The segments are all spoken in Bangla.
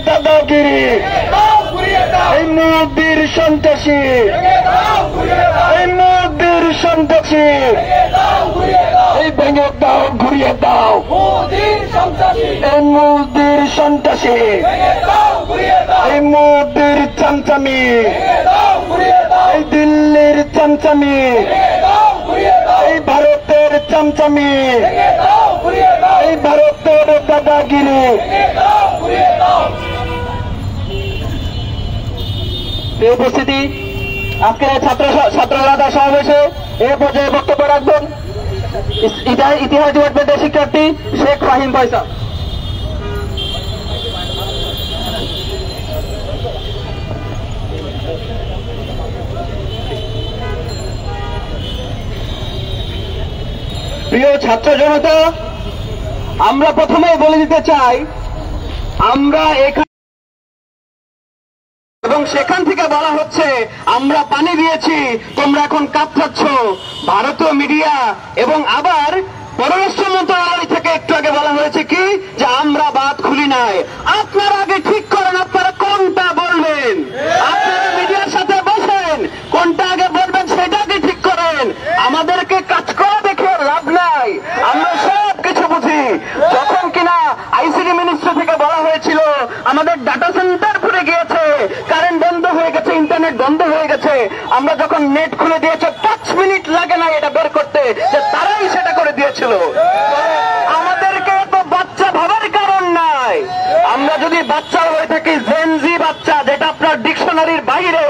দাদাগিরি, এই মোদির সন্ত্রাসী, এই মোদির সন্ত্রাসী, এই ভেঙে দাও, ঘুরিয়ে দাও, এই মোদির সন্ত্রাসী, এই মোদির চামচামি, এই দিল্লির চামচামি, এই ভারতের চামচামি, এই ভারতের দাদাগিরি। উপস্থিতি আজকের ছাত্র জনতা সমাবেশে এ পর্যায়ে বক্তব্য রাখবেন ইতিহাস ডিপার্টমেন্টের শিক্ষার্থী শেখ ফাহিম ফয়সাল। প্রিয় ছাত্র জনতা, আমরা প্রথমেই বলে দিতে চাই, আমরা এখানে এবং সেখান থেকে বলা হচ্ছে আমরা পানি দিয়েছি, তোমরা এখন কাঁপছাচ্ছ। ভারতীয় মিডিয়া এবং আবার পররাষ্ট্র মন্ত্রণালয় থেকে একটু আগে বলা হয়েছে কি যে আমরা বাঁধ খুলি নাই। আপনারা আগে ঠিক করেন আপনারা কোনটা বলবেন। আপনারা মিডিয়ার সাথে বসেন, কোনটা আগে বলবেন সেটা আগে ঠিক করেন। আমাদেরকে কাজ করা দেখে লাভ নাই, আমরা সব কিছু বুঝি। যখন কিনা আইসিডি মিনিস্ট্রি থেকে বলা হয়েছিল আমাদের ডাটা সেন্টার পুড়ে গিয়েছে, কারেন্ট বন্ধ হয়ে গেছে, ইন্টারনেট বন্ধ হয়ে গেছে, আমরা যখন নেট খুলে দিয়েছে 5 মিনিট লাগে না এটা বের করতে, যে তারাই সেটা করে দিয়েছিল। আমাদেরকে তো বাচ্চা ভাবার কারণ নাই। আমরা যদি বাচ্চা হয়ে থাকি জেনজি বাচ্চা, যেটা আপনার ডিকশনারির বাইরে,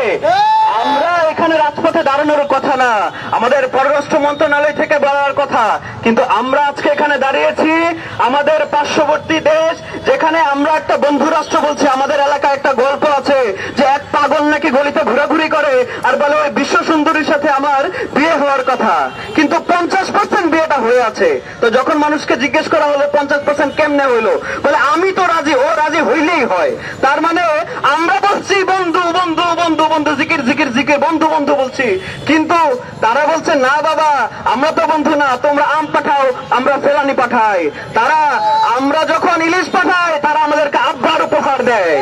আমরা এখানে রাজপথে দাঁড়ানোর কথা না, আমাদের পররাষ্ট্র মন্ত্রণালয় থেকে বলার কথা। কিন্তু আমরা আজকে এখানে দাঁড়িয়েছি আমাদের পার্শ্ববর্তী দেশ, যেখানে আমরা একটা বন্ধু রাষ্ট্র বলছি। আমাদের এলাকায় একটা গল্প আছে যে এক পাগল নাকি গলিতে ঘোরাঘুরি করে আর বলে ওই বিশ্ব সুন্দরীর সাথে আমার বিয়ে হওয়ার কথা, কিন্তু 50% বিয়েটা হয়ে আছে। তো যখন মানুষকে জিজ্ঞেস করা হলো 50% কেমনে হইলো, বলে আমি তো রাজি, ও রাজি হইলেই হয়। তার মানে আমরা বলছি বন্ধু বন্ধু বন্ধু বন্ধু, জিকির জিকির জিকির, বন্ধু বন্ধু বলছি, কিন্তু তারা বলছে না বাবা আমরা তো বন্ধু না, তোমরা আম পাঠাও আমরা ফেলানি পাঠাই। তারা আমরা যখন ইলিশ পাঠাই তারা আমাদেরকে আব্বার উপহার দেয়।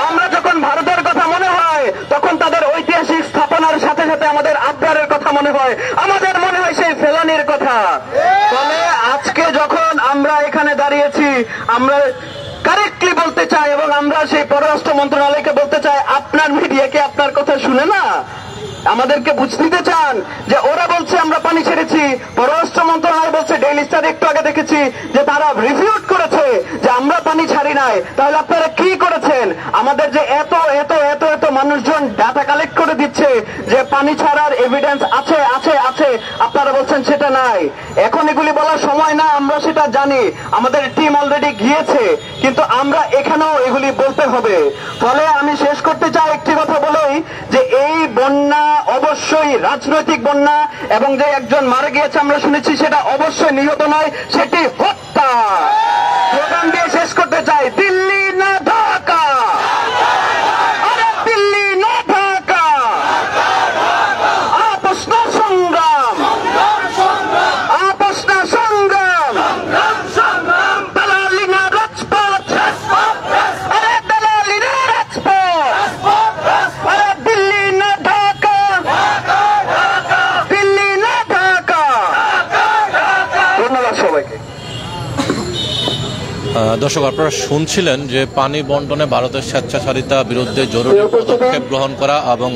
আমরা যখন ভারতের কথা মনে হয় তখন তাদের ঐতিহাসিক স্থাপনার সাথে সাথে আমাদের আব্বারের কথা মনে হয়, আমাদের মনে হয় সেই ফেলানির কথা। ফলে আজকে যখন আমরা এখানে দাঁড়িয়েছি, আমরা কারেক্টলি বলতে চাই এবং আমরা সেই পররাষ্ট্র মন্ত্রণালয়কে বলতে চাই, আপনার মিডিয়াকে আপনার কথা শুনে না আমাদেরকে বুঝতে দিতে চান যে ওরা বলছে আমরা পানি ছেড়েছি, পররাষ্ট্র মন্ত্রণালয় বলছে, ডেইলি স্টার একটু আগে দেখেছি যে তারা রিভিউট করেছে যে আমরা পানি ছাড়ি নাই। তাহলে আপনারা কি করেছেন? আমাদের যে এত এত এত এত মানুষজন ডাটা কালেক্ট করে দিচ্ছে যে পানি ছাড়ার এভিডেন্স আছে আছে আছে, আপনারা বলছেন সেটা নাই। এখন এগুলি বলার সময় না, আমরা সেটা জানি, আমাদের টিম অলরেডি গিয়েছে, কিন্তু আমরা এখানেও এগুলি বলতে হবে। ফলে আমি শেষ করতে চাই একটি কথা বলেই যে এই বন্যা অবশ্যই রাজনৈতিক বন্যা, এবং যে একজন মারা গিয়েছে আমরা শুনেছি সেটা অবশ্যই নিহত নয়, সেটি হত্যা। স্লোগান দিয়ে শেষ করতে চাই, দিল্লি না ঢাকা, আরে দিল্লি না ঢাকা, আপোষ না সংগ্রাম, আপোষ না সংগ্রাম, দালালি না রাজপথ, আরে দালালি না রাজপথ, আরে দিল্লি না ঢাকা, দিল্লি না ঢাকা। ধন্যবাদ সবাইকে। দর্শক, আপনারা শুনছিলেন যে পানি বন্টনে ভারতের স্বেচ্ছাচারিতা বিরুদ্ধে জরুরি পদক্ষেপ গ্রহণ করা এবং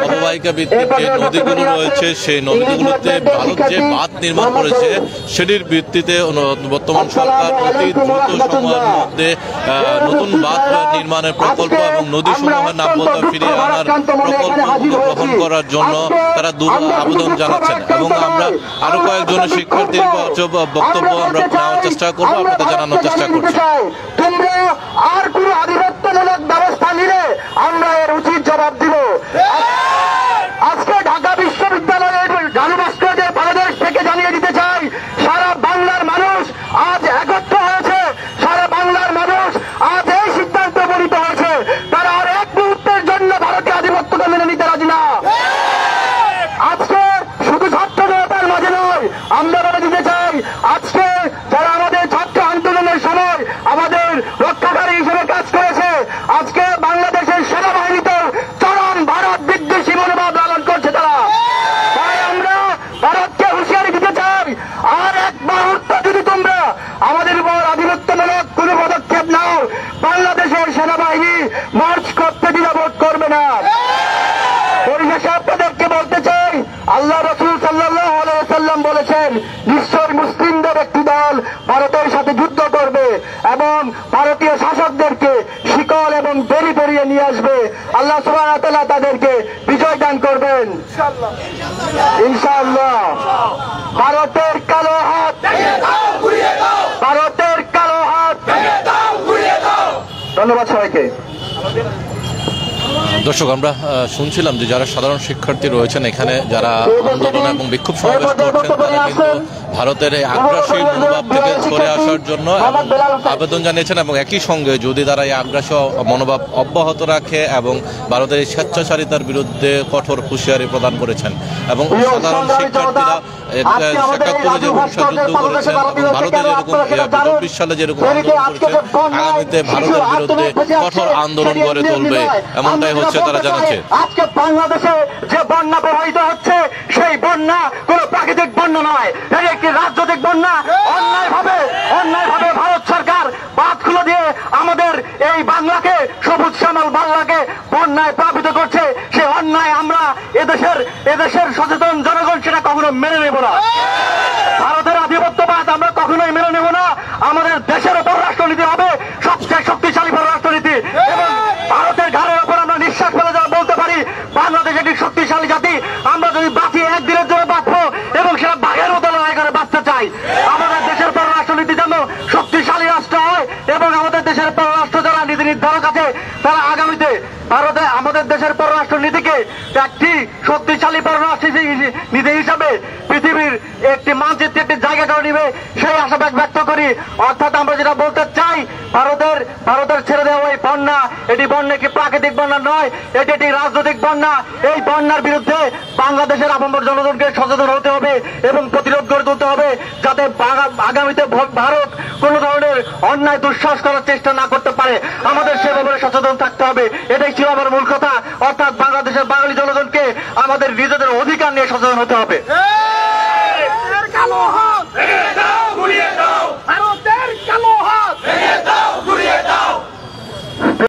অববাহিকা ভিত্তিক যে নদীগুলো রয়েছে সেই নদীগুলোতে ভারত যে বাঁধ নির্মাণ করেছে সেটির ভিত্তিতে বর্তমান সরকার অতি দ্রুত সময়ের মধ্যে নতুন বাঁধ নির্মাণের প্রকল্প এবং নদী সমূহের নাব্যতা ফিরিয়ে আনার প্রকল্পগুলো গ্রহণ করার জন্য তারা আবেদন জানাচ্ছেন। এবং আমরা আরো কয়েকজনের শিক্ষার্থীর বক্তব্য আমরা নেওয়ার চেষ্টা করবো, আপনাদের জানানোর চেষ্টা করছি। তোমরা আর কোন আধিপত্যমূলক ব্যবস্থা নিলে আমরা এর উচিত জবাব দিব। আজকে ঢাকা বিশ্ববিদ্যালয়ের জানুভাস্করের বাংলাদেশ থেকে জানিয়ে দিতে চাই, সারা বাংলার মানুষ আজ একত্র হয়েছে, সারা বাংলার মানুষ আজ এই সিদ্ধান্ত উপনীত হয়েছে, তারা আর এক মুহূর্তের জন্য ভারতীয় আধিপত্যকে মেনে নিতে রাজি না। আজকে শুধু ছাত্র জনতার মাঝে নয়, আমরা বলে দিতে চাই, আজকে যারা আমাদের ছাত্র আন্দোলনের সময় আমাদের এবং ভারতীয় শাসকদেরকে শিকল এবং দড়ি পরিয়ে নিয়ে আসবে। আল্লাহ সুবহানাহু ওয়া তাআলা তাদেরকে বিজয় দান করবেন ইনশাআল্লাহ। ভারতের কালো হাত, ভারতের কালো হাত। ধন্যবাদ সবাইকে। দর্শক, আমরা শুনছিলাম যে যারা সাধারণ শিক্ষার্থী রয়েছেন এখানে, যারা আন্দোলন এবং বিক্ষোভ সমাবেশ করছেন, তারা কিন্তু ভারতের এই আগ্রাসী মনোভাব থেকে সরে আসার জন্য আবেদন জানিয়েছেন এবং একই সঙ্গে যদি তারা এই আগ্রাসী মনোভাব অব্যাহত রাখে এবং ভারতের এই স্বেচ্ছাচারিতার বিরুদ্ধে কঠোর হুঁশিয়ারি প্রদান করেছেন এবং সাধারণ শিক্ষার্থীরা ৭১ যে ভূমিকা যুদ্ধ করেছেন এবং ভারতে যেরকম ২০ সালে যেরকম আন্দোলন করেছেন, আগামীতে ভারতের বিরুদ্ধে কঠোর আন্দোলন গড়ে তুলবে, এমনটাই হচ্ছে তারা জানাচ্ছে। আজকে বাংলাদেশে যে বন্যা প্রবাহিত হচ্ছে সেই বন্যা কোন প্রাকৃতিক বন্যা নয়, এটি একটি রাজনৈতিক বন্যা। অন্যায়ভাবে ভারত সরকার বাঁধ খুলে দিয়ে আমাদের এই বাংলাকে, সবুজ শ্যামল বাংলাকে বন্যায় প্লাবিত করছে। সে অন্যায় আমরা এদেশের সচেতন জনগণ সেটা কখনো মেনে নেব না। ভারতের আধিপত্যবাদ আমরা কখনোই মেনে নেব না। আমাদের দেশের পররাষ্ট্রনীতি হবে সবচেয়ে শক্তিশালী পররাষ্ট্রনীতি এবং ভারতের ঘাড়ের উপর আমরা নিঃশ্বাস ফেলে যাওয়া বলতে পারি বাংলাদেশ একটি শক্তিশালী জাতি। আমরা যদি বাঁচি একদিনের জন্য বাঁচবো এবং সেটা বাঘের মতো লড়াই করে বাঁচতে চাই। আমাদের দেশের পররাষ্ট্রনীতি যেন শক্তিশালী রাষ্ট্র হয় এবং আমাদের দেশের পররাষ্ট্র যারা নীতি নির্ধারক আছে তারা আগামীতে ভারতে আমাদের দেশের পররাষ্ট্র নীতিকে একটি শক্তিশালী পররাষ্ট্র নীতি হিসাবে পৃথিবীর একটি মানচিত্রে একটি জায়গা করে নিবে, সেই আশাবাদ ব্যক্ত করি। অর্থাৎ আমরা যেটা বলতে চাই, ভারতের ছেড়ে দেওয়া এই বন্যা, এটি বন্যা কি প্রাকৃতিক বন্যা নয়, এটি একটি রাজনৈতিক বন্যা। এই বন্যার বিরুদ্ধে বাংলাদেশের আপামর জনগণকে সচেতন হতে হবে এবং প্রতিরোধ গড়ে তুলতে হবে, যাতে আগামীতে ভারত কোন ধরনের অন্যায় দুঃসাহস করার চেষ্টা না করতে পারে। আমাদের সে ব্যাপারে সচেতন থাকতে হবে। এটাই ছিল আমার মূল কথা। অর্থাৎ বাংলাদেশের বাঙালি জনগণকে আমাদের নিজেদের অধিকার নিয়ে সচেতন হতে হবে।